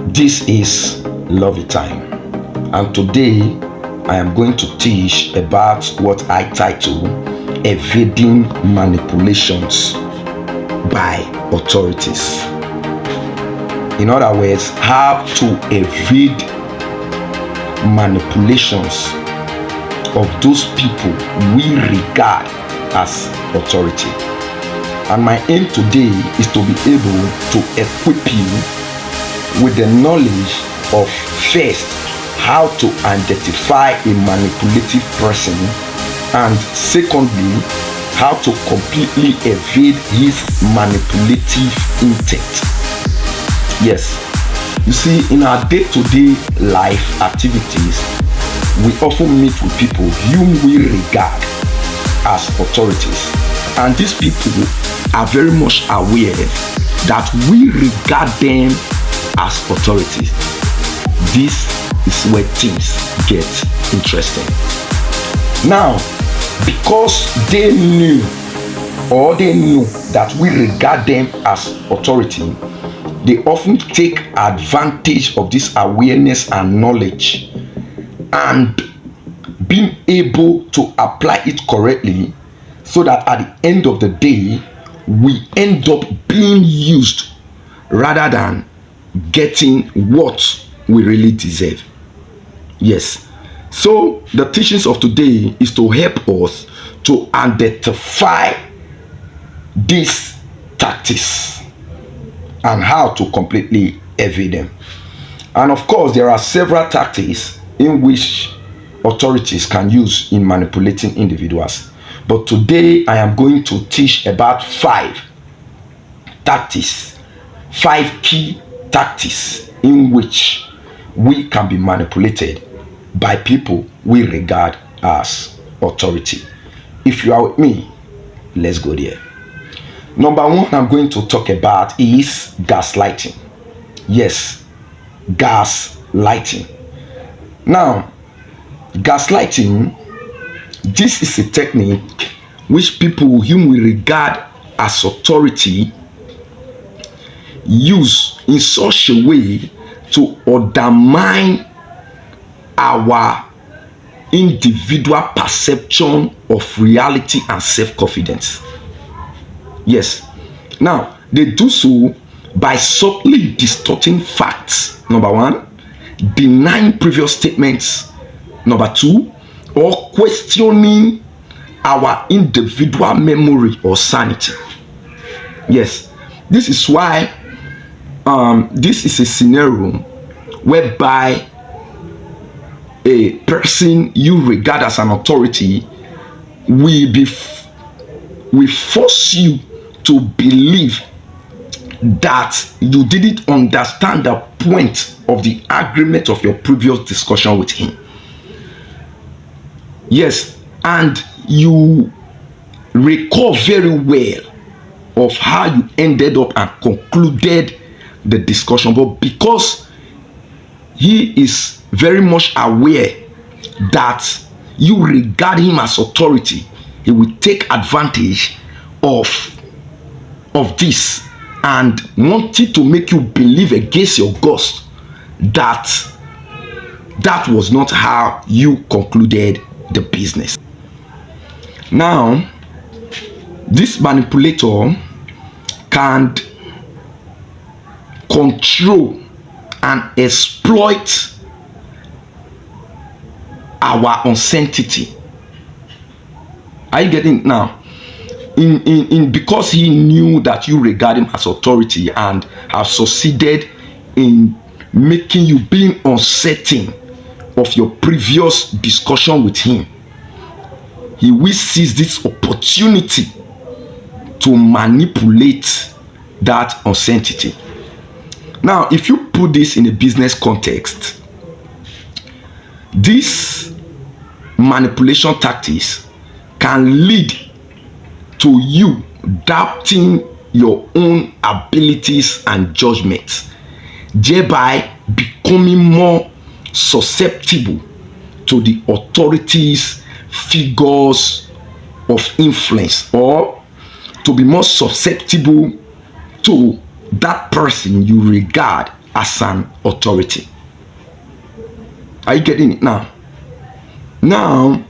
This is Love Time, and today I am going to teach about what I title Evading Manipulations by Authorities. In other words, how to evade manipulations of those people we regard as authority. And my aim today is to be able to equip you with the knowledge of, first, how to identify a manipulative person, and secondly, how to completely evade his manipulative intent. Yes, you see, in our day-to-day life activities, we often meet with people whom we regard as authorities, and these people are very much aware that we regard them as authorities. This is where things get interesting. Now, because they knew that we regard them as authority, they often take advantage of this awareness and knowledge and being able to apply it correctly, so that at the end of the day we end up being used rather than getting what we really deserve. Yes, so the teachings of today is to help us to identify these tactics and how to completely evade them. And of course, there are several tactics in which authorities can use in manipulating individuals, but today I am going to teach about 5 tactics, 5 key tactics in which we can be manipulated by people we regard as authority. If you are with me, let's go there. Number 1 I'm going to talk about is gaslighting. Yes, gaslighting. Now, gaslighting, this is a technique which people whom we regard as authority use in such a way to undermine our individual perception of reality and self-confidence. Yes, now they do so by subtly distorting facts, number 1, denying previous statements, number 2, or questioning our individual memory or sanity. Yes, this is why this is a scenario whereby a person you regard as an authority will force you to believe that you didn't understand the point of the agreement of your previous discussion with him. Yes, and you recall very well of how you ended up and concluded the discussion, but because he is very much aware that you regard him as authority, he will take advantage of this and wanted to make you believe against your ghost that was not how you concluded the business. Now, this manipulator can control and exploit our uncertainty. Are you getting it now? Because he knew that you regard him as authority and have succeeded in making you being uncertain of your previous discussion with him, he will seize this opportunity to manipulate that uncertainty. Now, if you put this in a business context, these manipulation tactics can lead to you doubting your own abilities and judgments, thereby becoming more susceptible to the authorities' figures of influence, or to be more susceptible to that person you regard as an authority. Are you getting it now? Now,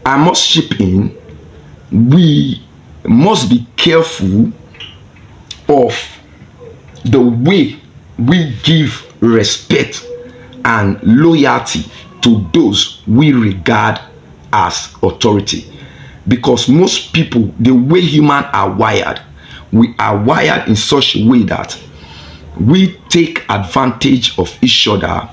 I must chip in. We must be careful of the way we give respect and loyalty to those we regard as authority. Because most people, the way humans are wired, we are wired in such a way that we take advantage of each other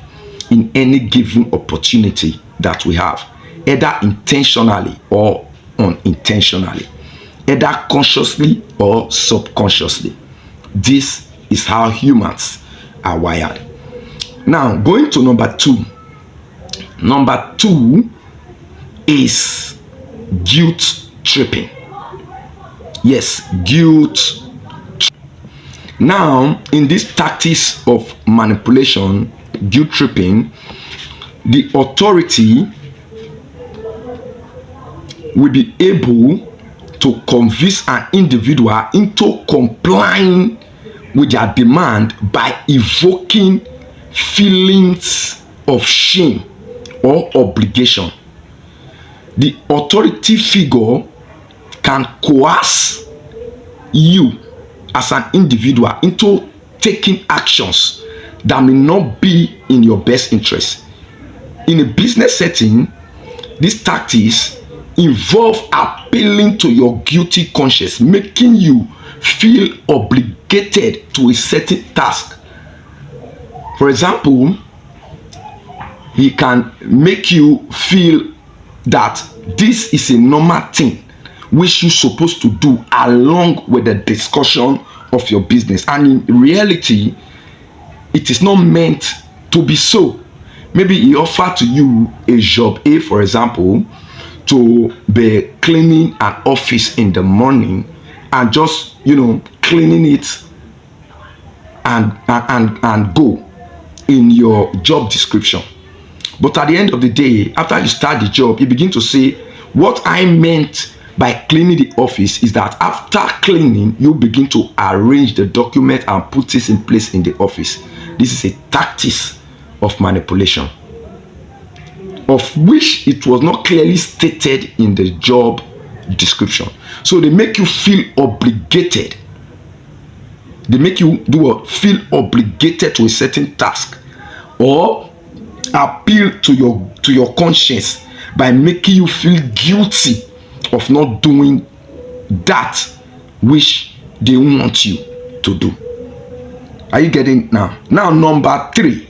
in any given opportunity that we have, either intentionally or unintentionally, either consciously or subconsciously. This is how humans are wired. Now, going to number two. Number two is guilt tripping. Yes, guilt. Now, in this tactics of manipulation, guilt tripping, the authority will be able to convince an individual into complying with their demand by evoking feelings of shame or obligation. The authority figure can coerce you as an individual into taking actions that may not be in your best interest. In a business setting, these tactics involve appealing to your guilty conscience, making you feel obligated to a certain task. For example, he can make you feel that this is a normal thing which you're supposed to do along with the discussion of your business, and in reality it is not meant to be so. Maybe he offered to you a job A, for example, to be cleaning an office in the morning and just cleaning it and go in your job description. But at the end of the day, after you start the job, you begin to say, what I meant by cleaning the office is that after cleaning, you begin to arrange the document and put it in place in the office. This is a tactic of manipulation, of which it was not clearly stated in the job description. So they make you feel obligated. They make you feel obligated to a certain task, or appeal to your conscience by making you feel guilty of not doing that which they want you to do. Are you getting it now? Now, number three,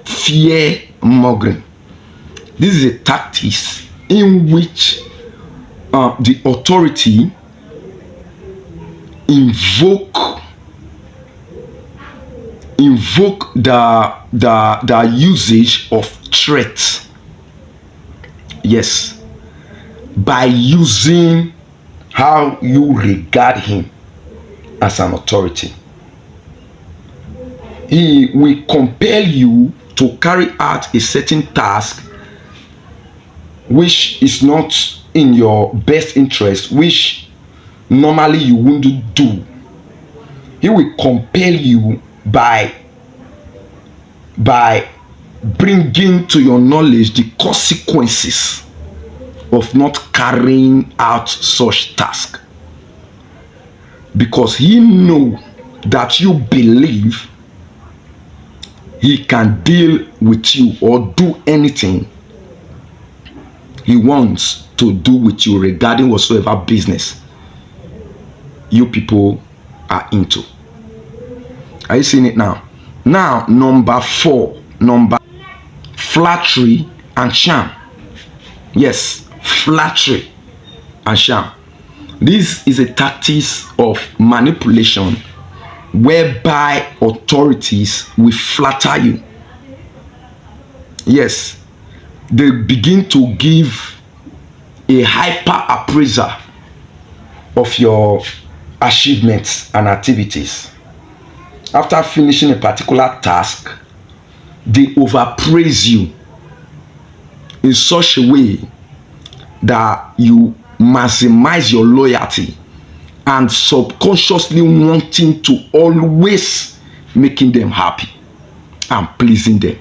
fear mongering. This is a tactic in which the authority invoke the usage of threats. Yes, by using how you regard him as an authority. He will compel you to carry out a certain task which is not in your best interest, which normally you wouldn't do. He will compel you by bringing to your knowledge the consequences of not carrying out such task, because he knows that you believe he can deal with you or do anything he wants to do with you regarding whatsoever business you people are into. Are you seeing it now? Now, number four, flattery and charm. Yes, flattery and charm. This is a tactic of manipulation whereby authorities will flatter you. Yes, they begin to give a hyper appraiser of your achievements and activities. After finishing a particular task, they overpraise you in such a way that you maximize your loyalty and subconsciously wanting to always making them happy and pleasing them.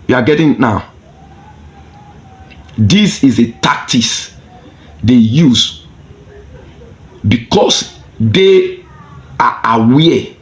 You are getting it now? This is a tactics they use because they are aware